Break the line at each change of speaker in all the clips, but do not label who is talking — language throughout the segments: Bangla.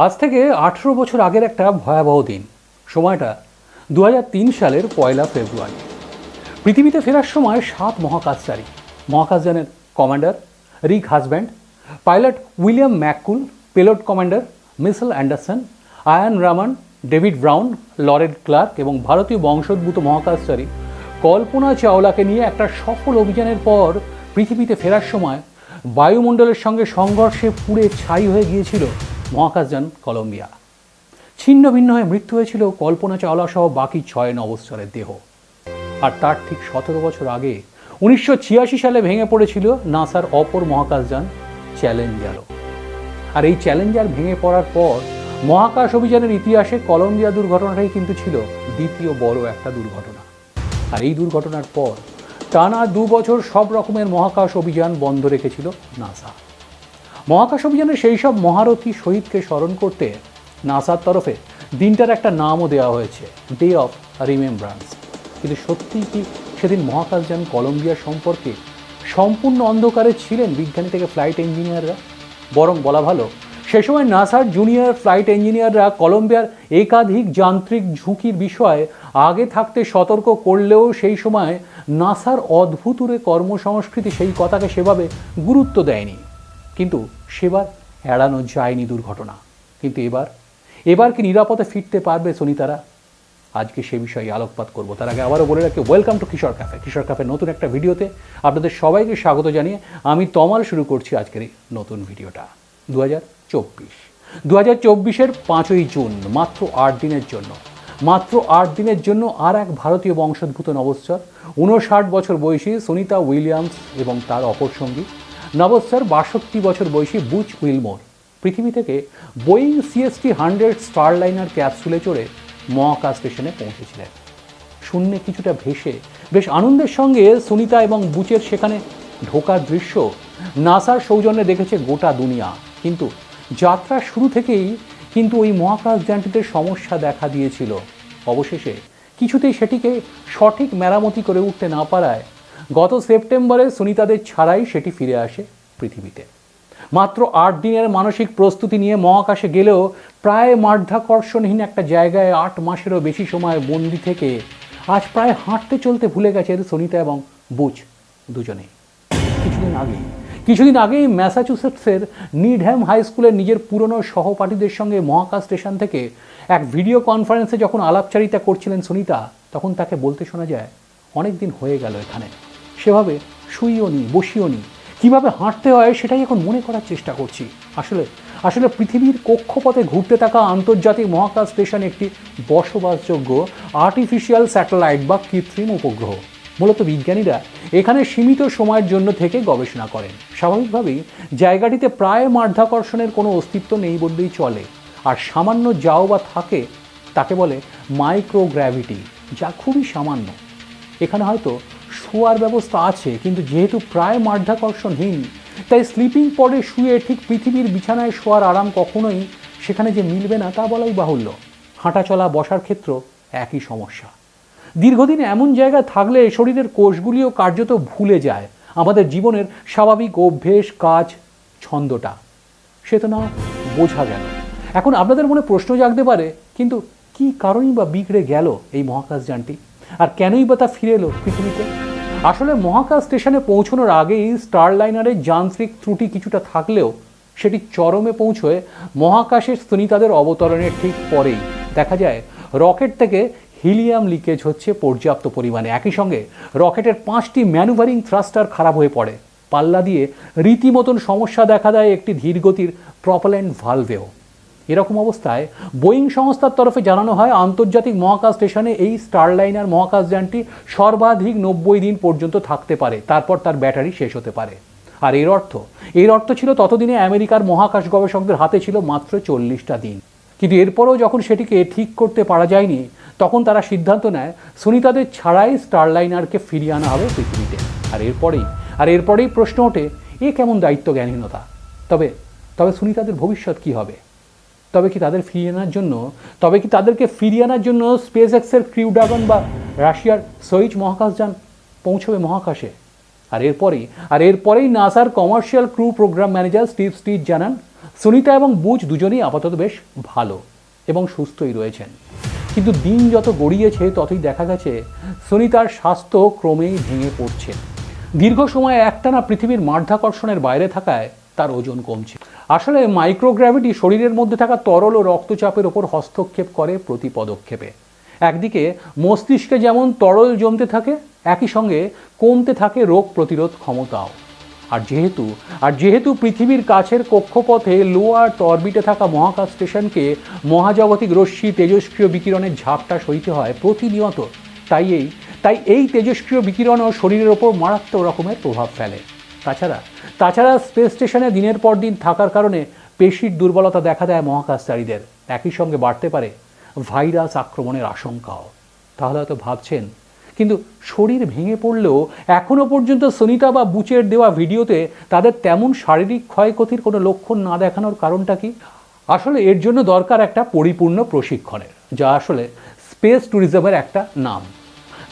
আজ থেকে 18 বছর আগের একটা ভয়াবহ দিন। সময়টা 2003 সালের 1 ফেব্রুয়ারি। পৃথিবীতে ফেরার সময় 7 মহাকাশচারী, মহাকাশযানের commander Rick Husband, pilot William McCool, payload commander Michael Anderson, Ilan Ramon, David Brown, Laurel Clark এবং ভারতীয় বংশোদ্ভূত মহাকাশচারী কল্পনা চাওলাকে নিয়ে একটা সফল অভিযানের পর পৃথিবীতে ফেরার সময় বায়ুমণ্ডলের সঙ্গে সংঘর্ষে পুড়ে ছাই হয়ে গিয়েছিল মহাকাশযান কলম্বিয়া। ছিন্ন ভিন্ন হয়ে মৃত্যু হয়েছিল কল্পনা চাওলা সহ বাকি 6 নভোশ্চরের দেহ। আর তার ঠিক 17 বছর আগে 1986 সালে ভেঙে পড়েছিল নাসার অপর মহাকাশযান চ্যালেঞ্জারও। আর এই চ্যালেঞ্জার ভেঙে পড়ার পর মহাকাশ অভিযানের ইতিহাসে কলম্বিয়া দুর্ঘটনাটাই কিন্তু ছিল দ্বিতীয় বড় একটা দুর্ঘটনা। আর এই দুর্ঘটনার পর টানা 2 বছর সব রকমের মহাকাশ অভিযান বন্ধ রেখেছিল নাসা। মহাকাশ অভিযানের সেই সব মহারথী শহীদকে স্মরণ করতে নাসার তরফে দিনটার একটা নামও দেওয়া হয়েছে, ডে অফ রিমেম্ব্রান্স। কিন্তু সত্যিই কি সেদিন মহাকাশযান কলম্বিয়া সম্পর্কে সম্পূর্ণ অন্ধকারে ছিলেন বিজ্ঞানী থেকে ফ্লাইট ইঞ্জিনিয়াররা? বরং বলা ভালো, সে সময় নাসার জুনিয়র ফ্লাইট ইঞ্জিনিয়াররা কলম্বিয়ার একাধিক যান্ত্রিক ঝুঁকির বিষয়ে আগে থাকতে সতর্ক করলেও সেই সময় নাসার অদ্ভুতুরে কর্মসংস্কৃতি সেই কথাকে সেভাবে গুরুত্ব দেয়নি। কিন্তু সেবার এড়ানো যায়নি দুর্ঘটনা। কিন্তু এবার কি নিরাপদে ফিরতে পারবে সুনিতারা? আজকে সে বিষয়ে আলোকপাত করব। তার আগে আবারও বলে রাখি, ওয়েলকাম টু কিশোর ক্যাফে। কিশোর ক্যাফের নতুন একটা ভিডিওতে আপনাদের সবাইকে স্বাগত জানিয়ে আমি তমাল শুরু করছি আজকের এই নতুন ভিডিওটা। 2024-এর 5ই জুন, মাত্র 8 দিনের জন্য আর এক ভারতীয় বংশোদ্ভূত নভোশ্চর, 59 বছর বয়সী সুনিতা উইলিয়ামস এবং তার অপর সঙ্গী নভোশ্চর 62 বছর বয়সী বুচ উইলমোর পৃথিবী থেকে বোয়িং CST-100 স্টারলাইনার ক্যাপসুলে চড়ে মহাকাশ স্টেশনে পৌঁছেছিলেন। শূন্যে কিছুটা ভেসে বেশ আনন্দের সঙ্গে সুনিতা এবং বুচের সেখানে ঢোকার দৃশ্য নাসার সৌজন্যে দেখেছে গোটা দুনিয়া। কিন্তু যাত্রার শুরু থেকেই কিন্তু ওই মহাকাশযানটিতে সমস্যা দেখা দিয়েছিল। অবশেষে কিছুতেই সেটিকে সঠিক মেরামতি করে উঠতে না পারায় গত সেপ্টেম্বরে সুনিতাদের ছাড়াই সেটি ফিরে আসে পৃথিবীতে। মাত্র 8 দিনের মানসিক প্রস্তুতি নিয়ে মহাকাশে গেলেও প্রায় মাধ্যাকর্ষণহীন একটা জায়গায় 8 মাসেরও বেশি সময় বন্দি থেকে আজ প্রায় হাঁটতে চলতে ভুলে গেছে সুনিতা এবং বুচ দুজনেই। কিছুদিন আগেই ম্যাসাচুসেটসের নিডহ্যাম হাই স্কুলের নিজের পুরনো সহপাঠীদের সঙ্গে মহাকাশ স্টেশন থেকে এক ভিডিও কনফারেন্সে যখন আলাপচারিতা করছিলেন সুনিতা, তখন তাকে বলতে শোনা যায়, অনেক দিন হয়ে গেল এখানে, সেভাবে শুইও নি, বসিও নি, কীভাবে হাঁটতে হয় সেটাই এখন মনে করার চেষ্টা করছি। আসলে পৃথিবীর কক্ষপথে ঘুরতে থাকা আন্তর্জাতিক মহাকাশ স্টেশন একটি বসবাসযোগ্য আর্টিফিশিয়াল স্যাটেলাইট বা কৃত্রিম উপগ্রহ। মূলত বিজ্ঞানীরা এখানে সীমিত সময়ের জন্য থেকে গবেষণা করেন। স্বাভাবিকভাবেই জায়গাটিতে প্রায় মাধ্যাকর্ষণের কোনো অস্তিত্ব নেই বললেই চলে। আর সামান্য যাও বা থাকে তাকে বলে মাইক্রোগ্র্যাভিটি, যা খুবই সামান্য। এখানে হয়তো শোয়ার ব্যবস্থা আছে, কিন্তু যেহেতু প্রায় মাধ্যাকর্ষণহীন, তাই স্লিপিং পডে শুয়ে ঠিক পৃথিবীর বিছানায় শোয়ার আরাম কখনোই সেখানে যে মিলবে না তা বলাই বাহুল্য। হাঁটা চলা বসার ক্ষেত্র একই সমস্যা। দীর্ঘদিন এমন জায়গায় থাকলে শরীরের কোষগুলিও কার্যত ভুলে যায় আমাদের জীবনের স্বাভাবিক অভ্যেস, কাজ, ছন্দটা। সে তো না বোঝা গেল। এখন আপনাদের মনে প্রশ্ন জাগতে পারে, কিন্তু কি কারণেই বা বিগড়ে গেল এই মহাকাশযানটি, আর কেনই বা তা ফিরে এলো পৃথিবীতে? আসলে মহাকাশ স্টেশনে পৌঁছানোর আগেই স্টারলাইনারের যান্ত্রিক ত্রুটি কিছুটা থাকলেও সেটি চরমে পৌঁছয় মহাকাশের সুনিতাদের অবতরণের ঠিক পরেই। দেখা যায় রকেট থেকে হিলিয়াম লিকেজ হচ্ছে পর্যাপ্ত পরিমাণে। একই সঙ্গে রকেটের 5টি ম্যানুভারিং থ্রাস্টার খারাপ হয়ে পড়ে। পাল্লা দিয়ে রীতিমতন সমস্যা দেখা দেয় একটি ধীরগতির প্রপেলেন্ট ভালভেও। এরকম অবস্থায় বোয়িং সংস্থার তরফে জানানো হয়, আন্তর্জাতিক মহাকাশ স্টেশনে এই স্টারলাইনার মহাকাশযানটি সর্বাধিক 90 দিন পর্যন্ত থাকতে পারে, তারপর তার ব্যাটারি শেষ হতে পারে। আর এর অর্থ ছিল ততদিনে আমেরিকার মহাকাশ গবেষকদের হাতে ছিল মাত্র 40টা দিন। কিন্তু এরপরও যখন সেটিকে ঠিক করতে পারা যায়নি, তখন তারা সিদ্ধান্ত নেয় সুনিতাদের ছাড়াই স্টারলাইনারকে ফিরিয়ে আনা হবে পৃথিবীতে। আর এরপরেই প্রশ্ন ওঠে, এ কেমন দায়িত্ব জ্ঞানহীনতা? তবে সুনিতাদের ভবিষ্যৎ কি হবে? তবে কি তাদেরকে ফিরিয়ে আনার জন্য স্পেস এক্সের ক্রিউ ড্রাগন বা রাশিয়ার সোয়ুজ মহাকাশযান পৌঁছবে মহাকাশে? আর এরপরেই নাসার commercial crew program manager Steve Stich জানান, সুনিতা এবং বুচ দুজনেই আপাতত বেশ ভালো এবং সুস্থই রয়েছেন, কিন্তু দিন যত গড়িয়েছে ততই দেখা গেছে সুনিতার স্বাস্থ্য ক্রমেই ভেঙে পড়ছে। দীর্ঘ সময় একটানা পৃথিবীর মাধ্যাকর্ষণের বাইরে থাকায় তার ওজন কমছে। আসলে মাইক্রোগ্র্যাভিটি শরীরের মধ্যে থাকা তরল ও রক্তচাপের ওপর হস্তক্ষেপ করে প্রতি পদক্ষেপে। একদিকে মস্তিষ্কে যেমন তরল জমতে থাকে, একই সঙ্গে কমতে থাকে রোগ প্রতিরোধ ক্ষমতাও। আর যেহেতু পৃথিবীর কাছের কক্ষপথে লো আর্থ অরবিটে থাকা মহাকাশ স্টেশনকে মহাজাগতিক রশ্মি তেজস্ক্রিয় বিকিরণের ঝাপটা সইতে হয় প্রতিনিয়ত, তাই এই তেজস্ক্রিয় বিকিরণও শরীরের ওপর মারাত্মক রকমের প্রভাব ফেলে। তাছাড়া স্পেস স্টেশনে দিনের পর দিন থাকার কারণে পেশির দুর্বলতা দেখা দেয় মহাকাশচারীদের। একই সঙ্গে বাড়তে পারে ভাইরাস আক্রমণের আশঙ্কাও। তাহলে হয়তো ভাবছেন, কিন্তু শরীর ভেঙে পড়লেও এখনও পর্যন্ত সুনিতা বা বুচের দেওয়া ভিডিওতে তাদের তেমন শারীরিক ক্ষয়ক্ষতির কোনো লক্ষণ না দেখানোর কারণটা কি? আসলে এর জন্য দরকার একটা পরিপূর্ণ প্রশিক্ষণের, যা আসলে স্পেস ট্যুরিজমের একটা নাম।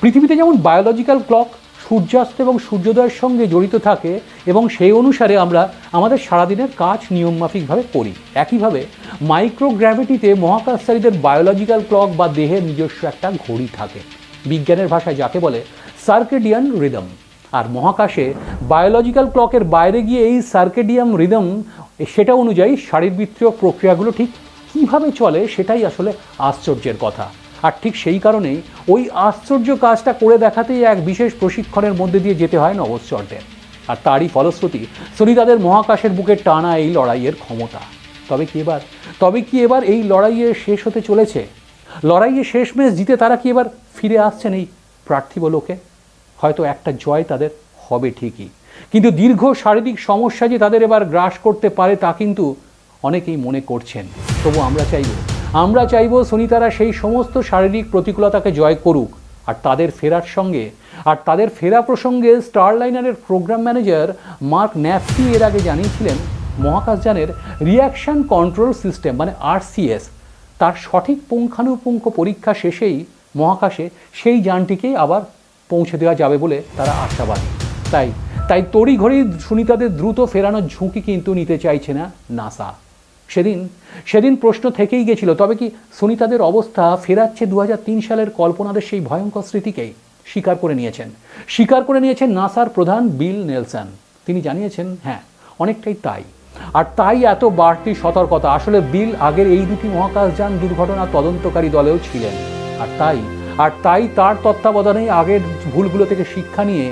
পৃথিবীতে যেমন বায়োলজিক্যাল ক্লক সূর্যাস্ত এবং সূর্যোদয়ের সঙ্গে জড়িত থাকে এবং সেই অনুসারে আমরা আমাদের সারাদিনের কাজ নিয়মমাফিকভাবে করি, একইভাবে মাইক্রোগ্র্যাভিটিতে মহাকাশচারীদের বায়োলজিক্যাল ক্লক বা দেহের নিজস্ব একটা ঘড়ি থাকে। বিজ্ঞানের ভাষায় যাকে বলে সার্কেডিয়ান রিদম। আর মহাকাশে বায়োলজিক্যাল ক্লকের বাইরে গিয়ে এই সার্কেডিয়ান রিদম সেটা অনুযায়ী শারীরবৃত্তীয় প্রক্রিয়াগুলো ঠিক কীভাবে চলে সেটাই আসলে আশ্চর্যের কথা। আর ঠিক সেই কারণেই ওই আশ্চর্য কাজটা করে দেখাতেই এক বিশেষ প্রশিক্ষণের মধ্যে দিয়ে যেতে হয় নভশ্চরদের। আর তারই ফলশ্রুতি সুনিতাদের মহাকাশের বুকে টানা এই লড়াইয়ের ক্ষমতা। তবে কি এবার এই লড়াইয়ে শেষ হতে চলেছে? লড়াইয়ে শেষমেশ জিতে তারা কি এবার ফিরে আসছেন এই পার্থিব লোকে? হয়তো একটা জয় তাদের হবে ঠিকই, কিন্তু দীর্ঘ শারীরিক সমস্যা যে তাদের এবার গ্রাস করতে পারে তা কিন্তু অনেকেই মনে করছেন। তবু আমরা চাইব সুনিতারা সেই সমস্ত শারীরিক প্রতিকূলতাকে জয় করুক। আর তাদের ফেরা প্রসঙ্গে স্টারলাইনারের প্রোগ্রাম ম্যানেজার মার্ক ন্যাফটি এর আগে জানিয়েছিলেন, মহাকাশযানের রিয়াকশন কন্ট্রোল সিস্টেম মানে RCS তার সঠিক পুঙ্খানুপুঙ্খ পরীক্ষা শেষেই মহাকাশে সেই যানটিকেই আবার পৌঁছে দেওয়া যাবে বলে তারা আশাবাদী। তাই তড়িঘড়ি সুনিতাদের দ্রুত ফেরানোর ঝুঁকি কিন্তু নিতে চাইছে না নাসা। সেদিন প্রশ্ন থেকেই গেছিল, তবে কি সুনিতাদের অবস্থা ফেরাচ্ছে 2003 সালের কল্পনাদের সেই ভয়ঙ্কর স্মৃতিকেই? স্বীকার করে নিয়েছেন নাসার প্রধান বিল নেলসন। তিনি জানিয়েছেন, হ্যাঁ, অনেকটাই তাই। আর তাই এত বাড়তি সতর্কতা। আসলে বিল আগের এই দুটি মহাকাশযান দুর্ঘটনা তদন্তকারী দলেও ছিলেন। আর তাই তার তত্ত্বাবধানেই আগের ভুলগুলো থেকে শিক্ষা নিয়ে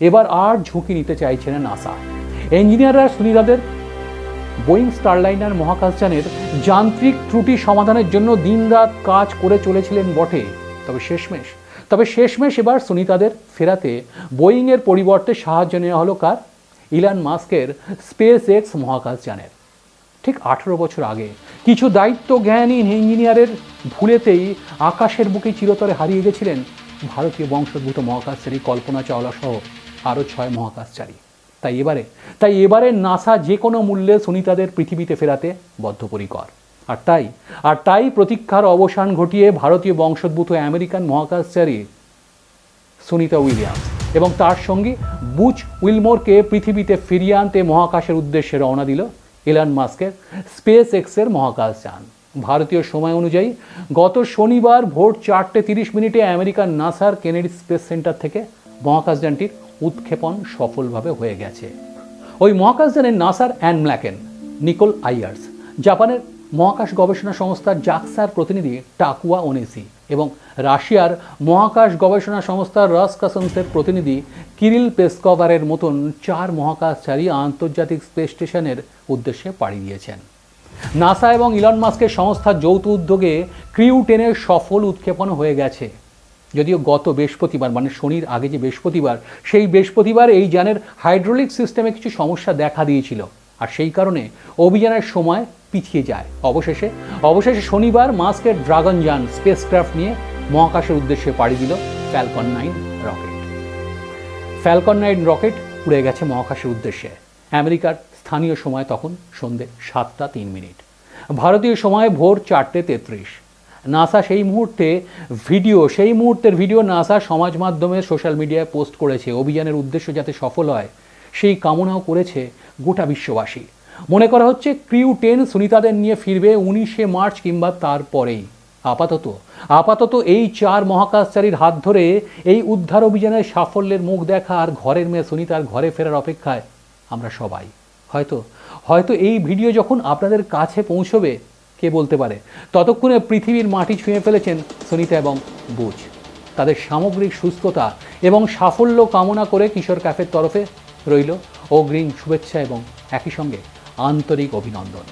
এবার আর ঝুঁকি নিতে চাইছে না নাসা। ইঞ্জিনিয়াররা সুনিতাদের বোয়িং স্টারলাইনার মহাকাশযানের যান্ত্রিক ত্রুটি সমাধানের জন্য দিনরাত কাজ করে চলেছিলেন বটে। তবে শেষমেশ এবার সুনিতাদের ফেরাতে বোয়িংয়ের পরিবর্তে সাহায্য নেওয়া হলো কার? ইলন মাস্কের স্পেস এক্স মহাকাশযানের। ঠিক 18 বছর আগে কিছু দায়িত্বজ্ঞানহীন ইঞ্জিনিয়ারের ভুলেতেই আকাশের বুকে চিরতরে হারিয়ে গেছিলেন ভারতীয় বংশোদ্ভূত মহাকাশচারী কল্পনা চাওলা সহ আরও 6 মহাকাশচারী। তাই এবারে নাসা যে কোনো মূল্যে সুনিতাদের পৃথিবীতে ফেরাতে বদ্ধপরিকর। আর তাই প্রতীক্ষার অবসান ঘটিয়ে ভারতীয় বংশোদ্ভূত আমেরিকান মহাকাশচারী সুনিতা উইলিয়ামস এবং তার সঙ্গী বুচ উইলমোরকে পৃথিবীতে ফিরিয়ে আনতে মহাকাশের উদ্দেশ্যে রওনা দিল ইলন মাস্কের স্পেস এক্সের মহাকাশযান। ভারতীয় সময় অনুযায়ী গত শনিবার ভোর 4:30 আমেরিকার নাসার কেনেডি স্পেস সেন্টার থেকে মহাকাশযানটির উৎক্ষেপণ সফলভাবে হয়ে গেছে। ওই মহাকাশযানের নাসার অ্যান ম্ল্যাকেন, নিকোল আইয়ার্স, জাপানের মহাকাশ গবেষণা সংস্থার জাক্সার প্রতিনিধি টাকুয়া ওনেসি এবং রাশিয়ার মহাকাশ গবেষণা সংস্থার রসকসমসের প্রতিনিধি কিরিল পেসকভারের মতন 4 মহাকাশচারী আন্তর্জাতিক স্পেস স্টেশনের উদ্দেশ্যে পাড়ি দিয়েছেন। নাসা এবং ইলন মাস্কের সংস্থার যৌথ উদ্যোগে ক্রিউ 10-এর সফল উৎক্ষেপণ হয়ে গেছে। যদিও গত বৃহস্পতিবার মানে শনির আগে যে বৃহস্পতিবার এই যানের হাইড্রোলিক সিস্টেমে কিছু সমস্যা দেখা দিয়েছিল, আর সেই কারণে অভিযানের সময় পিছিয়ে যায়। অবশেষে শনিবার মাস্কের ড্রাগন যান স্পেসক্রাফট নিয়ে মহাকাশের উদ্দেশ্যে পাড়ি দিল ফ্যালকন 9 রকেট। ফ্যালকন 9 রকেট উড়ে গেছে মহাকাশের উদ্দেশ্যে। আমেরিকার স্থানীয় সময় তখন সন্ধ্যে 7:03। ভারতীয় সময় ভোর 4:33। নাসা সেই মুহূর্তের ভিডিও নাসা সমাজ মাধ্যমে সোশ্যাল মিডিয়ায় পোস্ট করেছে। অভিযানের উদ্দেশ্য যাতে সফল হয় সেই কামনাও করেছে গোটা বিশ্ববাসী। মনে করা হচ্ছে ক্রিউ 10 সুনিতাদের নিয়ে ফিরবে 19শে মার্চ কিংবা তারপরেই। আপাতত এই 4 মহাকাশচারীর হাত ধরে এই উদ্ধার অভিযানের সাফল্যের মুখ দেখা আর ঘরের মেয়ে সুনিতার ঘরে ফেরার অপেক্ষায় আমরা সবাই। হয়তো এই ভিডিও যখন আপনাদের কাছে পৌঁছবে কে বলতে পারে ততক্ষণে পৃথিবীর মাটি ছুঁয়ে ফেলেছেন সুনিতা এবং বুচ। তাদের সামগ্রিক সুস্থতা এবং সাফল্য কামনা করে কিশোর ক্যাফের তরফে রইল অগ্রিম শুভেচ্ছা এবং একই সঙ্গে আন্তরিক অভিনন্দন।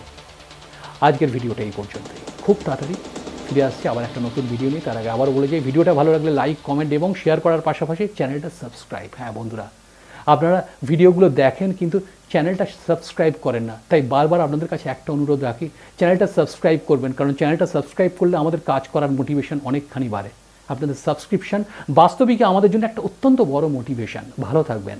আজকের ভিডিওটা এই পর্যন্তই। খুব তাড়াতাড়ি ফিরে আসছে আবার একটা নতুন ভিডিও নিয়ে। তার আগে আবারও বলে যাই, ভিডিওটা ভালো লাগলে লাইক, কমেন্ট এবং শেয়ার করার পাশাপাশি চ্যানেলটা সাবস্ক্রাইব। হ্যাঁ বন্ধুরা, আপনারা ভিডিওগুলো দেখেন কিন্তু চ্যানেলটা সাবস্ক্রাইব করেন না, তাই বারবার আপনাদের কাছে একটা অনুরোধ রাখি, চ্যানেলটা সাবস্ক্রাইব করবেন, কারণ চ্যানেলটা সাবস্ক্রাইব করলে আমাদের কাজ করার মোটিভেশন অনেকখানি বাড়ে। আপনাদের সাবস্ক্রিপশন বাস্তবিক আমাদের জন্য একটা অত্যন্ত বড় মোটিভেশন। ভালো থাকবেন।